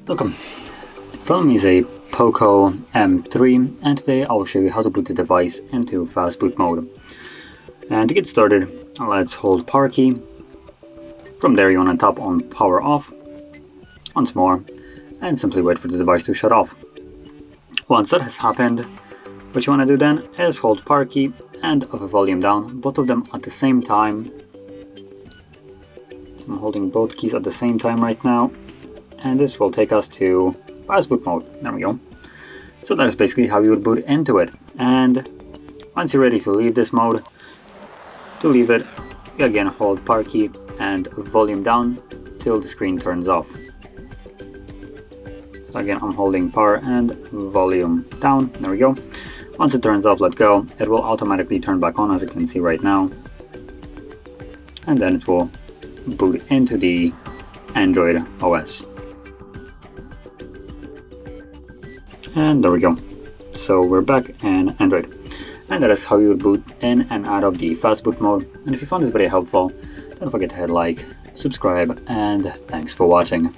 Welcome. In front of me is a POCO M3, and today I will show you how to boot the device into Fastboot mode. And to get started, let's hold power key. From there you want to tap on power off once more and simply wait for the device to shut off. Once that has happened, what you want to do then is hold power key and the volume down, both of them at the same time. So I'm holding both keys at the same time right now, and this will take us to Fastboot mode. There we go. So that is basically how you would boot into it. And once you're ready to leave this mode, to leave it, you again hold power key and volume down till the screen turns off. So again, I'm holding power and volume down. There we go. Once it turns off, let go. It will automatically turn back on, as you can see right now. And then it will boot into the Android OS. And there we go. So we're back in Android. And that is how you would boot in and out of the Fastboot mode. And if you found this video helpful, don't forget to hit like, subscribe, and thanks for watching.